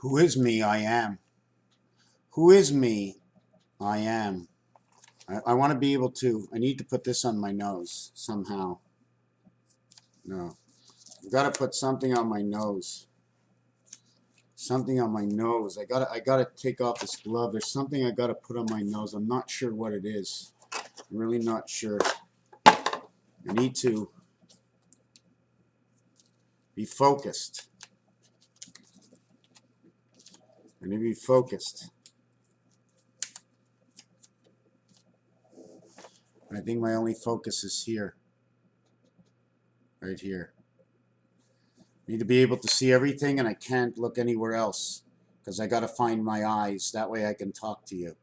Who is me? I am. Who is me? I am. I want to be able to. I need to put this on my nose somehow. No. I've got to put something on my nose. Something on my nose. I gotta take off this glove. There's something I gotta put on my nose. I'm not sure what it is. I'm really not sure. I need to be focused. I need to be focused. I think my only focus is here. Right here. I need to be able to see everything, and I can't look anywhere else because I got to find my eyes. That way I can talk to you.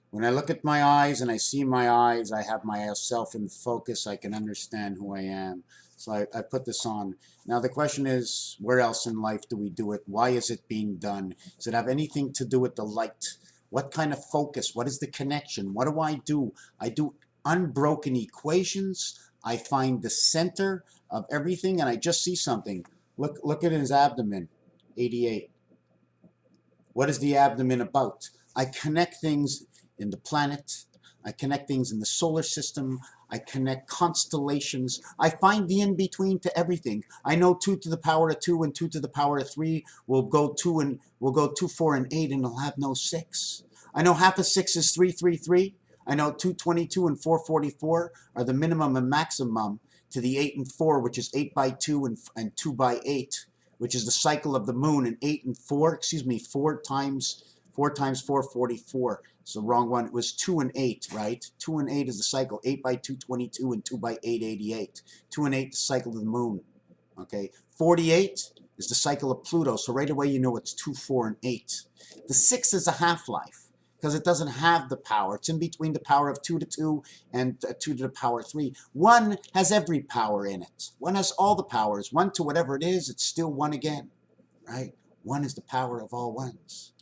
When I look at my eyes and I see my eyes, I have myself in focus. I can understand who I am. So I put this on. Now the question is, where else in life do we do it? Why is it being done? Does it have anything to do with the light? What kind of focus? What is the connection? What do? I do unbroken equations. I find the center of everything, and I just see something. Look at his abdomen, 88. What is the abdomen about? I connect things in the planet. I connect things in the solar system. I connect constellations. I find the in-between to everything. I know 2 to the power of 2 and 2 to the power of 3 will go 2, 4, and 8, and it'll have no 6. I know half of 6 is 333. I know 222 and 444 are the minimum and maximum to the 8 and 4, which is 8 by 2 and 2 by 8, which is the cycle of the moon, and 8 and 4, 4 times 444. It's the wrong one. It was 2 and 8, right? 2 and 8 is the cycle. 8 by 2, 22, and 2 by 8, 88. 2 and 8 is the cycle of the moon. Okay. 48 is the cycle of Pluto. So right away you know it's 2, 4, and 8. The 6 is a half-life because it doesn't have the power. It's in between the power of 2 to 2 and 2 to the power 3. 1 has every power in it. 1 has all the powers. 1 to whatever it is, it's still 1 again, right? 1 is the power of all ones.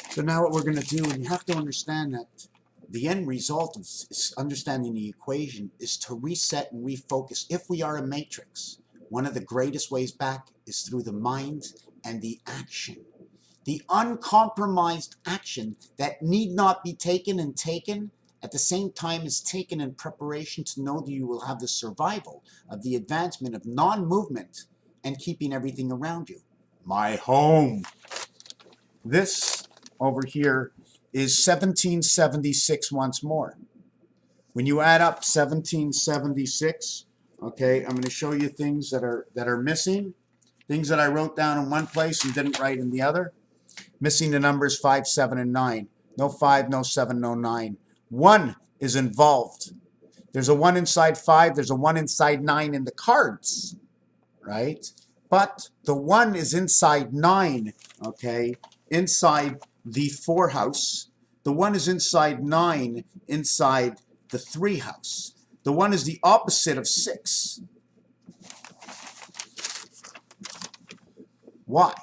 So now what we're going to do, and you have to understand that the end result of understanding the equation is to reset and refocus. If we are a matrix, one of the greatest ways back is through the mind and the action. The uncompromised action that need not be taken and taken at the same time is taken in preparation to know that you will have the survival of the advancement of non-movement and keeping everything around you. My home. This over here is 1776 once more. When you add up 1776, okay, I'm going to show you things that are missing, things that I wrote down in one place and didn't write in the other. Missing the numbers 5, 7, and 9. No 5, no 7, no 9. 1 is involved. There's a 1 inside 5. There's a 1 inside 9 in the cards, right? But the 1 is inside 9, okay, inside the 4 house. The 1 is inside 9, inside the 3 house. The 1 is the opposite of 6. Why?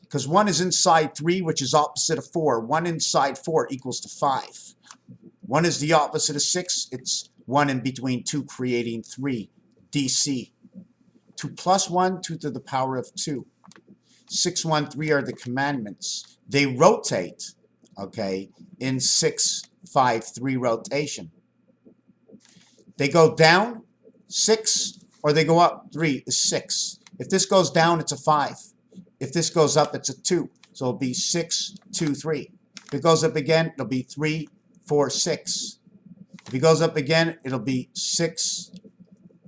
Because 1 is inside 3, which is opposite of 4. 1 inside 4 equals to 5. 1 is the opposite of 6. It's 1 in between 2, creating 3. DC. 2 plus 1, 2 to the power of 2. 6, 1, 3 are the commandments. They rotate, okay, in 6, 5, 3 rotation. They go down, 6, or they go up, 3 is 6. If this goes down, it's a 5. If this goes up, it's a 2. So it'll be 6, 2, 3. If it goes up again, it'll be 3, 4, 6. If it goes up again, it'll be 6,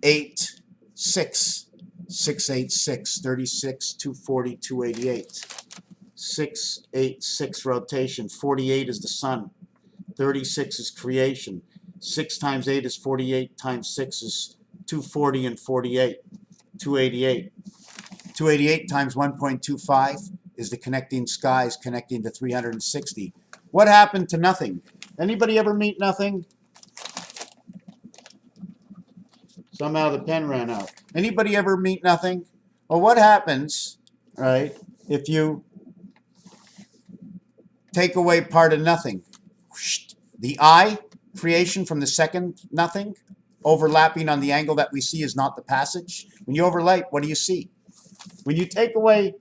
8, 6. 6, 8, 6, 36, 240, 288. 6, 8, 6 rotation. 48 is the sun. 36 is creation. 6 times 8 is 48 times 6 is 240 and 48. 288. 288 times 1.25 is the connecting skies connecting to 360. What happened to nothing? Anybody ever meet nothing? Somehow the pen ran out. Anybody ever meet nothing? Well, what happens, right, if you take away part of nothing? The I, creation from the second nothing, overlapping on the angle that we see is not the passage. When you overlap, what do you see? When you take away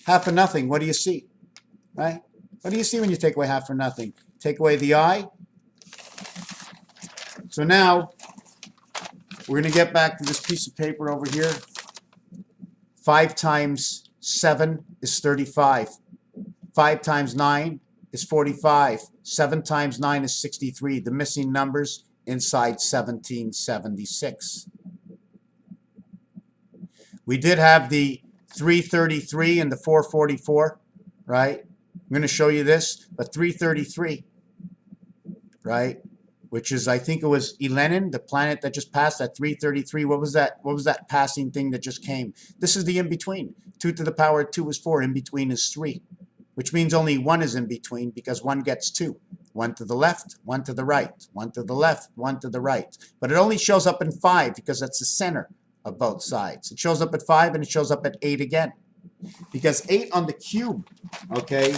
Half for nothing, what do you see? Right? What do you see when you take away half for nothing? Take away the I. So now, we're going to get back to this piece of paper over here. 5 times 7 is 35. 5 times 9 is 45. 7 times 9 is 63. The missing numbers inside 1776. We did have the 333 and the 444, right? I'm going to show you this, but 333, right? Which is, I think it was Elenin, the planet that just passed at 333. What was that? What was that passing thing that just came? This is the in-between. 2 to the power of 2 is 4. In-between is 3, which means only 1 is in between because 1 gets 2. 1 to the left, 1 to the right, 1 to the left, 1 to the right. But it only shows up in 5 because that's the center of both sides. It shows up at 5 and it shows up at 8 again. Because 8 on the cube, okay?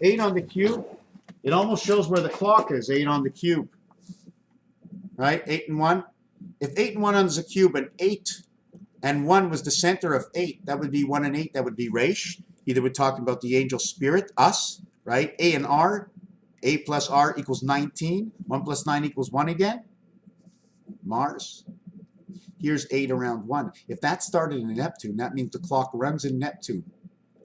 8 on the cube, it almost shows where the clock is, 8 on the cube. Right? 8 and 1. If 8 and 1 is a cube and 8 and 1 was the center of 8, that would be 1 and 8, that would be Resh. Either we're talking about the angel spirit, us, right? A and R, A plus R equals 19. 1 plus 9 equals 1 again. Mars. Here's 8 around 1. If that started in Neptune, that means the clock runs in Neptune.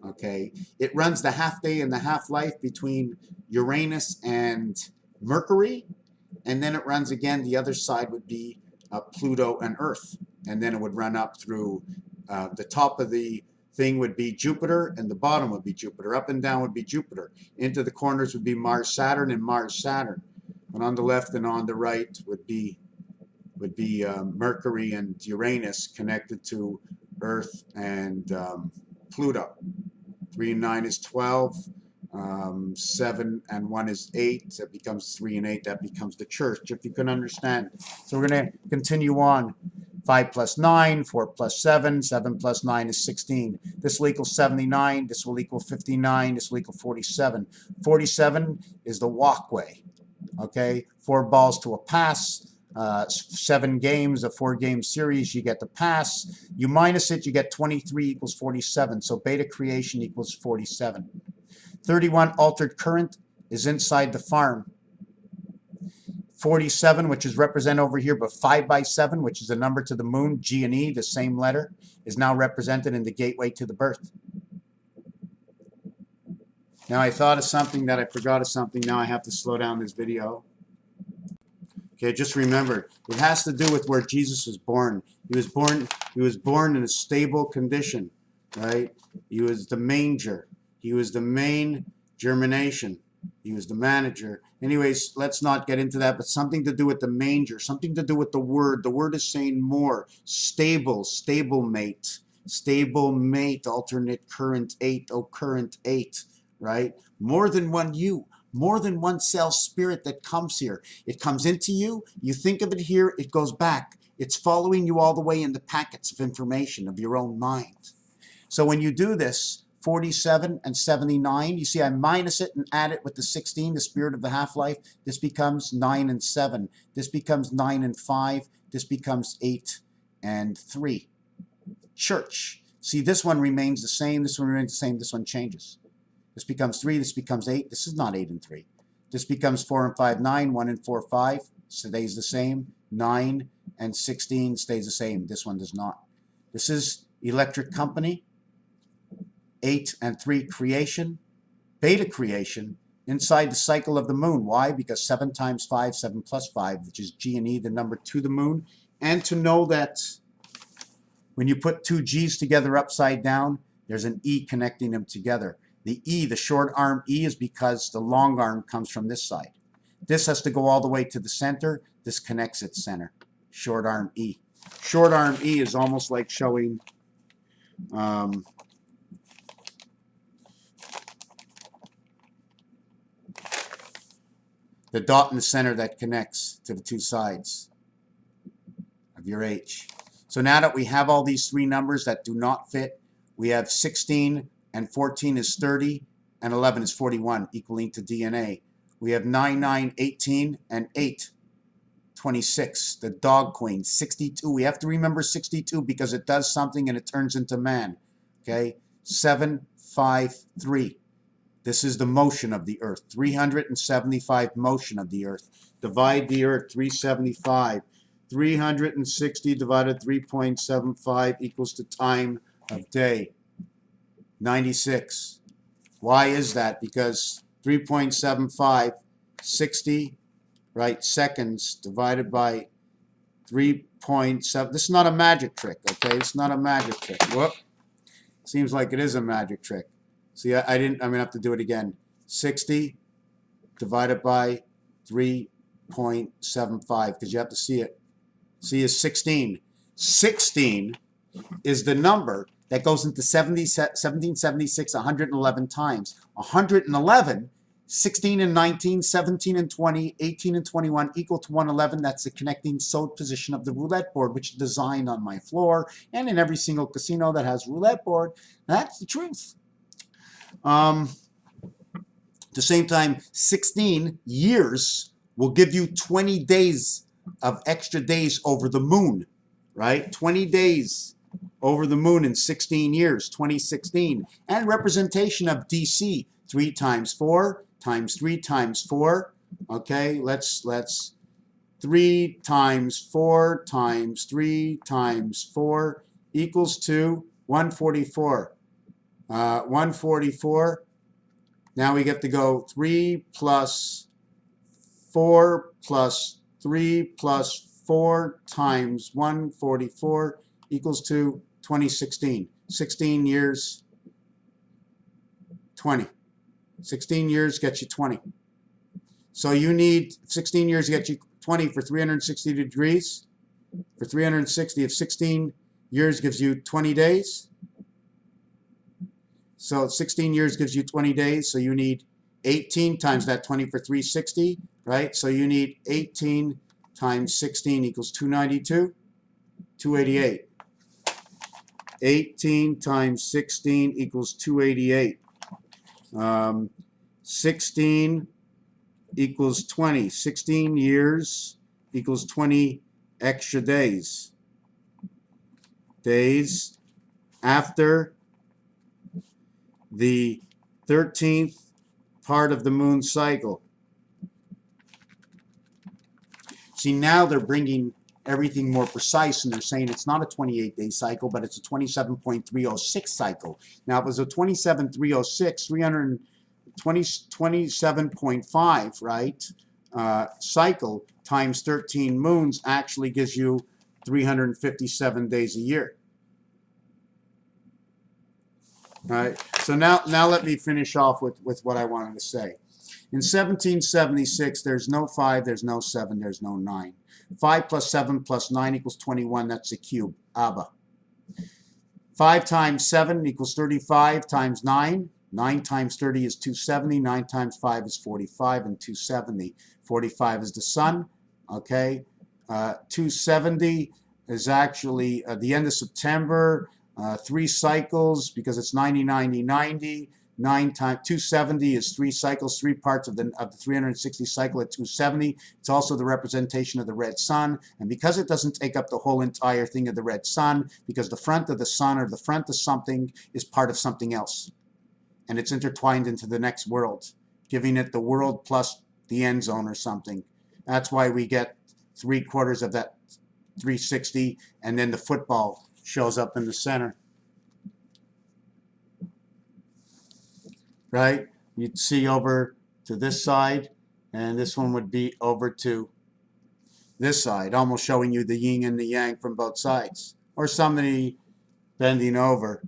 Okay? It runs the half day and the half life between Uranus and Mercury. And then it runs again. The other side would be Pluto and Earth. And then it would run up through the top of the thing would be Jupiter and the bottom would be Jupiter. Up and down would be Jupiter. Into the corners would be Mars, Saturn, and Mars, Saturn. And on the left and on the right would be Mercury and Uranus connected to Earth and Pluto. 3 and 9 is 12. 7 and 1 is 8. That becomes 3 and 8. That becomes the church, if you can understand. So we're going to continue on. 5 plus 9, 4 plus 7, 7 plus 9 is 16. This will equal 79. This will equal 59. This will equal 47. 47 is the walkway. Okay? 4 balls to a pass. 7 games, a 4-game series, you get the pass. You minus it, you get 23 equals 47. So beta creation equals 47. 31 altered current is inside the farm. 47, which is represented over here, but 5 by 7, which is the number to the moon, G and E, the same letter, is now represented in the gateway to the birth. Now I thought of something that I forgot of something. Now I have to slow down this video. Okay, just remember, it has to do with where Jesus was born. He was born in a stable condition, right? He was the manger. He was the main germination. He was the manager. Anyways, let's not get into that, but something to do with the manger, something to do with the word. The word is saying more. Stable, stable mate, alternate current 8, current 8, right? More than one you. More than one cell spirit that comes here. It comes into you, you think of it here, it goes back. It's following you all the way in the packets of information of your own mind. So when you do this, 47 and 79, you see I minus it and add it with the 16, the spirit of the half-life. This becomes 9 and 7. This becomes 9 and 5. This becomes 8 and 3. Church. See, this one remains the same. This one remains the same. This one changes. This becomes 3, this becomes 8. This is not 8 and 3. This becomes 4 and 5, 9. 1 and 4, 5. Stays the same. 9 and 16 stays the same. This one does not. This is electric company. 8 and 3 creation. Beta creation inside the cycle of the moon. Why? Because 7 times 5, 7 plus 5, which is G and E, the number to the moon. And to know that when you put 2 G's together upside down, there's an E connecting them together. The E, the short arm E, is because the long arm comes from this side. This has to go all the way to the center. This connects its center. Short arm E. Short arm E is almost like showing the dot in the center that connects to the 2 sides of your H. So now that we have all these 3 numbers that do not fit, we have 16 and 14 is 30, and 11 is 41, equaling to DNA. We have 9, 9, 18, and 8, 26. The dog queen, 62. We have to remember 62 because it does something and it turns into man. Okay? 7, 375.3. This is the motion of the Earth. 375 motion of the Earth. Divide the Earth, 375. 360 divided 3.75 equals the time of day, 96. Why is that? Because 3.75, 60, right, seconds divided by 3.7. This is not a magic trick, okay? It's not a magic trick. Whoop. Seems like it is a magic trick. See, I'm going to have to do it again. 60 divided by 3.75, because you have to see it. See, is 16. 16 is the number that goes into 1776 111 times. 111, 16 and 19, 17 and 20, 18 and 21 equal to 111. That's the connecting sewed position of the roulette board, which is designed on my floor and in every single casino that has roulette board. That's the truth. At the same time, 16 years will give you 20 days of extra days over the moon, right? 20 days over the moon in 16 years, 2016. And representation of DC, 3 times 4 times 3 times 4. Okay, let's 3 times 4 times 3 times 4 equals to 144. 144. Now we get to go 3 plus 4 plus 3 plus 4 times 144 equals to 2016. 16 years, 20. 16 years gets you 20. So you need 16 years to get you 20 for 360 degrees. For 360, if 16 years gives you 20 days. So 16 years gives you 20 days. So you need 18 times that 20 for 360. Right? So you need 18 times 16 equals 292, 288. 18 times 16 equals 288. 16 equals 20. 16 years equals 20 extra days. Days after the 13th part of the moon cycle. See, now they're bringing everything more precise, and they're saying it's not a 28-day cycle, but it's a 27.306 cycle. Now, if it was a 27.306, 27.5, right, cycle times 13 moons actually gives you 357 days a year. All right, so now let me finish off with what I wanted to say. In 1776, there's no 5, there's no 7, there's no 9. 5 plus 7 plus 9 equals 21. That's a cube. Abba. 5 times 7 equals 35 times 9. 9 times 30 is 270. 9 times 5 is 45 and 270. 45 is the sun. Okay. 270 is actually the end of September. 3 cycles because it's 90, 90, 90. 9 times 270 is 3 cycles, 3 parts of the 360 cycle at 270. It's also the representation of the red sun, and because it doesn't take up the whole entire thing of the red sun, because the front of the sun or the front of something is part of something else, and it's intertwined into the next world, giving it the world plus the end zone or something. That's why we get 3/4 of that 360, and then the football shows up in the center. Right? You'd see over to this side, and this one would be over to this side, almost showing you the yin and the yang from both sides. Or somebody bending over.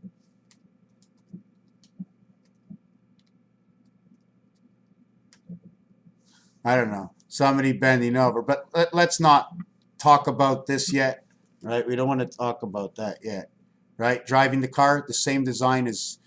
I don't know. Somebody bending over. But let's not talk about this yet. Right? We don't want to talk about that yet. Right? Driving the car, the same design as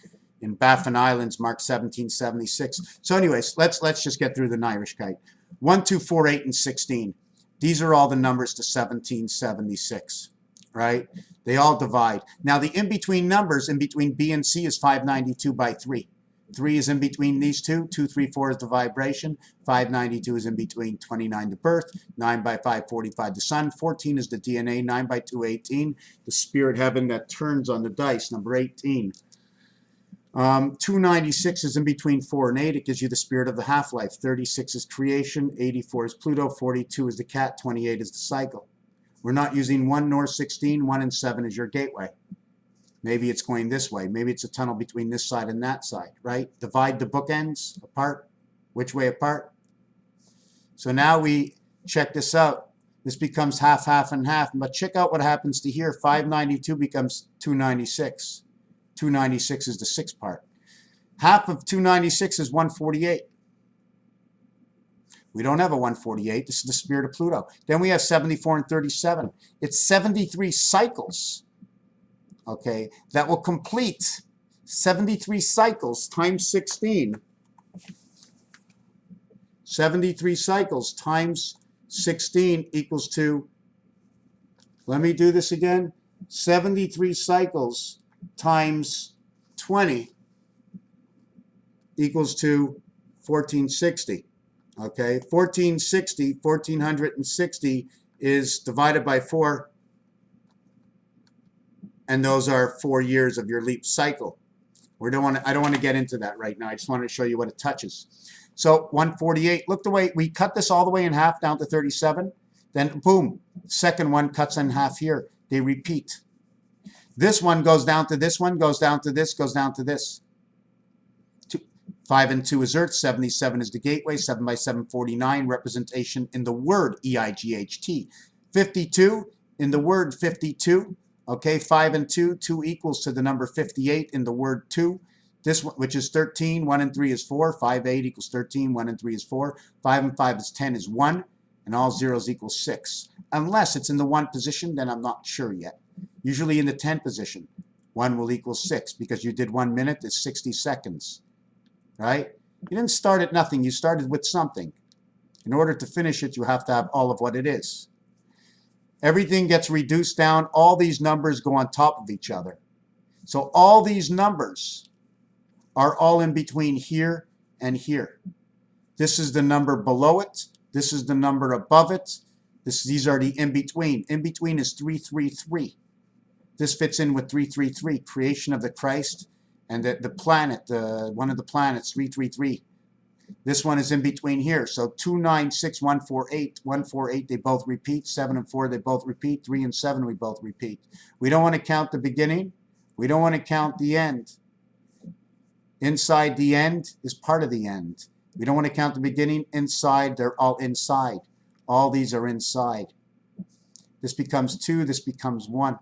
in Baffin Islands, marked 1776. So anyways, let's just get through the Irish kite. 1, 2, 4, 8, and 16. These are all the numbers to 1776, right? They all divide. Now the in-between numbers, in between B and C, is 592 by 3. 3 is in between these two. 2, 3, 4 is the vibration. 592 is in between 29, the birth. 9 by 5, 45, the sun. 14 is the DNA. 9 by 2, 18. The spirit heaven that turns on the dice, number 18. 296 is in between 4 and 8. It gives you the spirit of the half-life. 36 is creation. 84 is Pluto. 42 is the cat. 28 is the cycle. We're not using 1 nor 16. 1 and 7 is your gateway. Maybe it's going this way. Maybe it's a tunnel between this side and that side, right? Divide the bookends apart. Which way apart? So now we check this out. This becomes half, half, and half. But check out what happens to here. 592 becomes 296. 296 is the 6th part. Half of 296 is 148. We don't have a 148. This is the spirit of Pluto. Then we have 74 and 37. It's 73 cycles, okay, that will complete 73 cycles times 16. 73 cycles times 16 equals to, let me do this again, 73 cycles times 20 equals to 1460. Okay, 1460 is divided by 4, and those are 4 years of your leap cycle. I don't want to get into that right now. I just wanted to show you what it touches. So 148, look the way we cut this all the way in half down to 37. Then boom, second one cuts in half here. They repeat. This one goes down to this one, goes down to this, goes down to this. 5 and 2 is Earth, 77 is the gateway, 7 by 7, 49, representation in the word EIGHT. 52 in the word 52, okay, 5 and 2, 2 equals to the number 58 in the word 2. This one, which is 13, 1 and 3 is 4, 5, 8 equals 13, 1 and 3 is 4, 5 and 5 is 10 is 1, and all zeros equal 6. Unless it's in the 1 position, then I'm not sure yet. Usually in the 10 position, 1 will equal 6 because you did 1 minute is 60 seconds. Right? You didn't start at nothing. You started with something. In order to finish it, you have to have all of what it is. Everything gets reduced down. All these numbers go on top of each other. So all these numbers are all in between here and here. This is the number below it. This is the number above it. These are the in-between. In-between is 333. This fits in with 333, creation of the Christ. And the planet, one of the planets, 333. This one is in between here. So 296, 148, 148, they both repeat. 7 and 4, they both repeat. 3 and 7, we both repeat. We don't want to count the beginning. We don't want to count the end. Inside the end is part of the end. We don't want to count the beginning. Inside, they're all inside. All these are inside. This becomes 2, this becomes 1.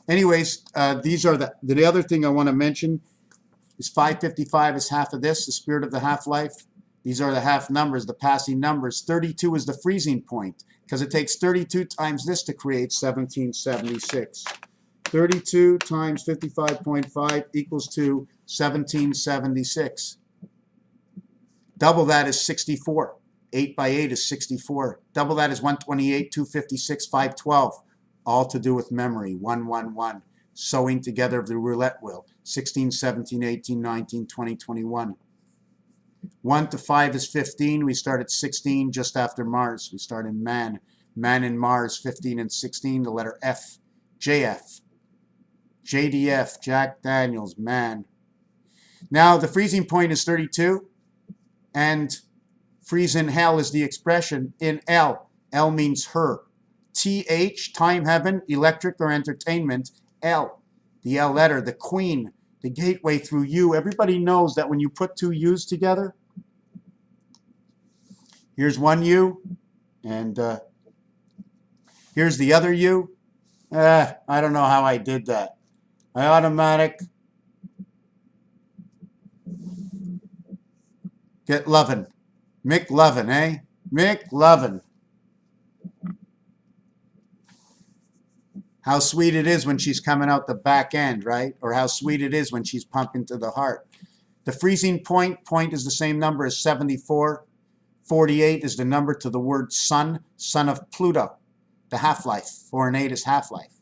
Anyways, these are the other thing I want to mention is 555 is half of this, the spirit of the half-life. These are the half numbers, the passing numbers. 32 is the freezing point because it takes 32 times this to create 1776. 32 times 55.5 equals to 1776. Double that is 64. 8 by 8 is 64. Double that is 128, 256, 512. All to do with memory, 111, sewing together of the roulette wheel, 16, 17, 18, 19, 20, 21. 1 to 5 is 15. We start at 16 just after Mars. We start in Man. Man in Mars, 15 and 16, the letter F. JF. JDF, Jack Daniels, Man. Now, the freezing point is 32, and freeze in hell is the expression in L. L means her. TH, time, heaven, electric, or entertainment. L, the L letter, the queen, the gateway through U. Everybody knows that when you put 2 U's together, here's one U, and here's the other U. I don't know how I did that. I automatic get lovin'. McLovin, eh? McLovin. How sweet it is when she's coming out the back end, right? Or how sweet it is when she's pumping to the heart. The freezing point is the same number as 74. 48 is the number to the word sun, son of Pluto, the half-life. 4 and 8 is half-life.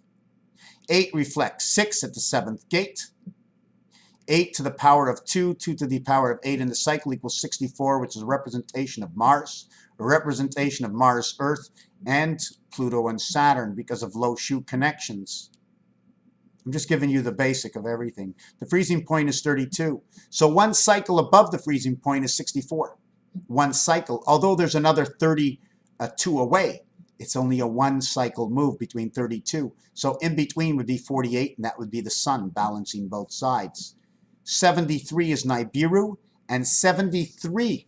8 reflects 6 at the 7th gate. 8 to the power of 2, 2 to the power of 8 in the cycle equals 64, which is a representation of Mars, a representation of Mars, Earth, and Pluto and Saturn because of low shoe connections. I'm just giving you the basic of everything. The freezing point is 32. So one cycle above the freezing point is 64. One cycle, although there's another 32 away, it's only a one cycle move between 32. So in between would be 48, and that would be the sun balancing both sides. 73 is Nibiru, and 73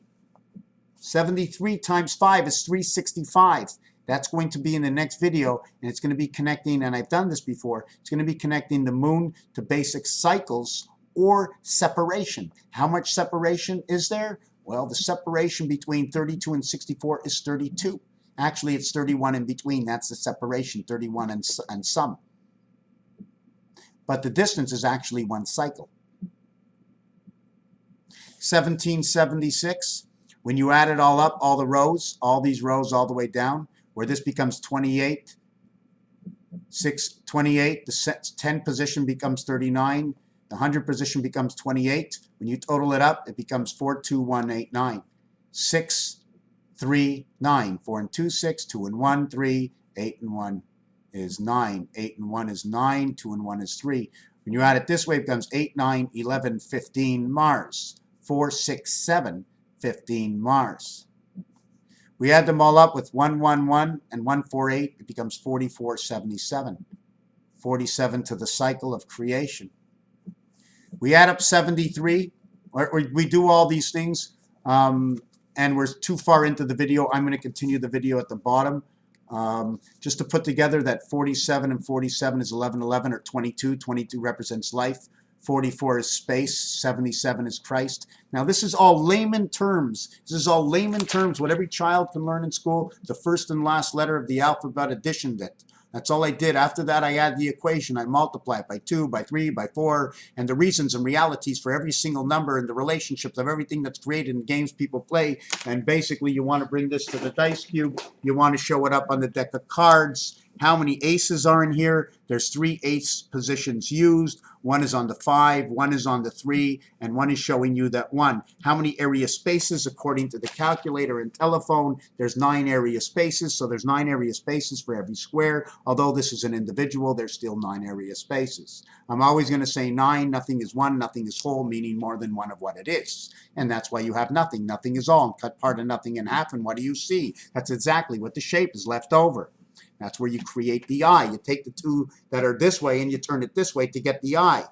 times 5 is 365. That's going to be in the next video, and it's going to be connecting, and I've done this before, it's going to be connecting the moon to basic cycles or separation. How much separation is there? Well, the separation between 32 and 64 is 32. Actually, it's 31 in between. That's the separation, 31 and some. But the distance is actually one cycle. 1776, when you add it all up, all the rows, all these rows all the way down, where this becomes 28, 28, the 10 position becomes 39, the 100 position becomes 28. When you total it up, it becomes 42189. 6, 3, 9. 4 and 2, 6. 2 and 1, 3. 8 and 1 is 9. 8 and 1 is 9. 2 and 1 is 3. When you add it this way, it becomes 8, 9, 11, 15, Mars. 4, 6, 7, 15, Mars. We add them all up with 111 and 148. It becomes 4477. 47 to the cycle of creation. We add up 73. Or we do all these things, and we're too far into the video. I'm going to continue the video at the bottom. Just to put together that 47 and 47 is 1111 or 22. 22 represents life. 44 is space, 77 is Christ. Now this is all layman terms. This is all layman terms, what every child can learn in school. The first and last letter of the alphabet, additioned it. That's all I did. After that, I add the equation. I multiply it by 2, by 3, by 4, and the reasons and realities for every single number and the relationships of everything that's created in games people play. And basically, you want to bring this to the dice cube. You want to show it up on the deck of cards. How many aces are in here? There's 3 ace positions used. One is on the 5, one is on the 3, and one is showing you that 1. How many area spaces? According to the calculator and telephone, there's 9 area spaces, so there's 9 area spaces for every square. Although this is an individual, there's still 9 area spaces. I'm always going to say 9, nothing is 1, nothing is whole, meaning more than one of what it is. And that's why you have nothing. Nothing is all. Cut part of nothing in half, and what do you see? That's exactly what the shape is left over. That's where you create the eye. You take the two that are this way and you turn it this way to get the eye.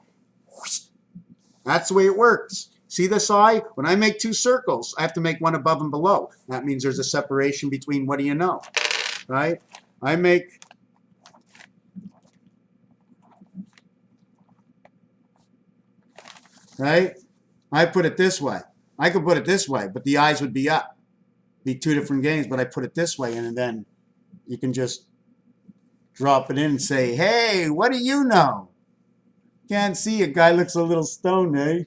That's the way it works. See this eye? When I make 2 circles, I have to make one above and below. That means there's a separation between, what do you know? Right? I make... Right? I put it this way. I could put it this way, but the eyes would be up. Be 2 different games, but I put it this way, and then you can just drop it in and say, hey, what do you know? Can't see, a guy looks a little stoned, eh?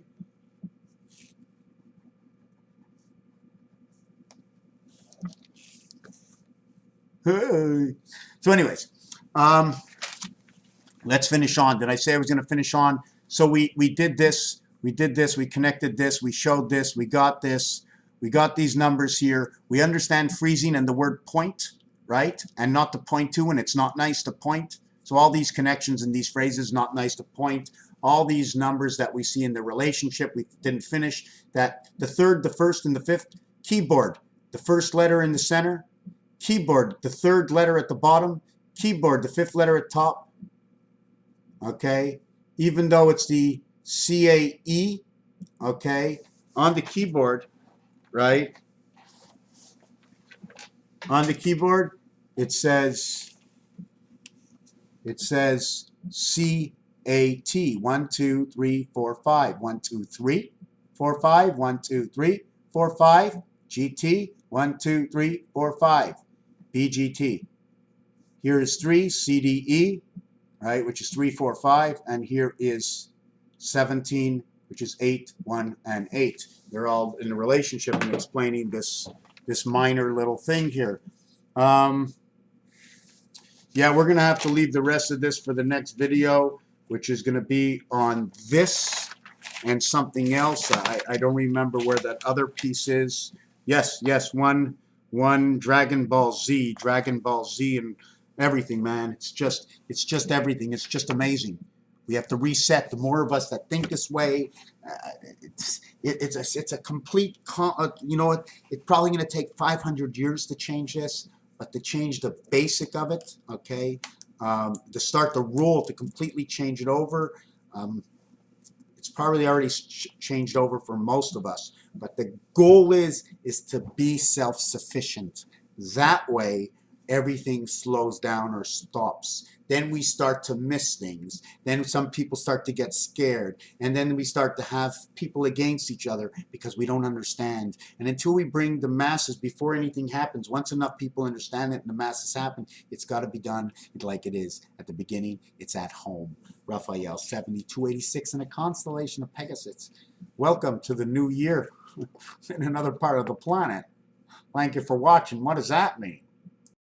Hey. So anyways, let's finish on. Did I say I was going to finish on? So we did this, we connected this, we showed this, we got this, we got these numbers here. We understand freezing and the word point, right? And not to point to, and it's not nice to point. So all these connections and these phrases, not nice to point. All these numbers that we see in the relationship, we didn't finish. That the third, the first, and the fifth. Keyboard, the first letter in the center. Keyboard, the third letter at the bottom. Keyboard, the 5th letter at top. Okay? Even though it's the C-A-E, okay? On the keyboard, right? On the keyboard, it says C-A-T. 1, 2, 3, 4, 5. 1, 2, 3, 4, 5. 1, 2, 3, 4, 5. G-T. 1, 2, 3, 4, 5. B-G-T. Here is 3, C-D-E, right, which is 3, 4, 5. And here is 17, which is 8, 1, and 8. They're all in a relationship and explaining this minor little thing here. Yeah, we're going to have to leave the rest of this for the next video, which is going to be on this and something else. I don't remember where that other piece is. Yes, one Dragon Ball Z, and everything, man. It's just everything. It's just amazing. We have to reset. The more of us that think this way, it's a complete, you know, it's probably going to take 500 years to change this, but to change the basic of it, okay, to start the rule, to completely change it over, it's probably already changed over for most of us. But the goal is to be self-sufficient. That way, everything slows down or stops. Then we start to miss things. Then some people start to get scared. And then we start to have people against each other because we don't understand. And until we bring the masses, before anything happens, once enough people understand it and the masses happen, it's got to be done like it is at the beginning. It's at home. Raphael 7286 in a constellation of Pegasus. Welcome to the new year in another part of the planet. Thank you for watching. What does that mean?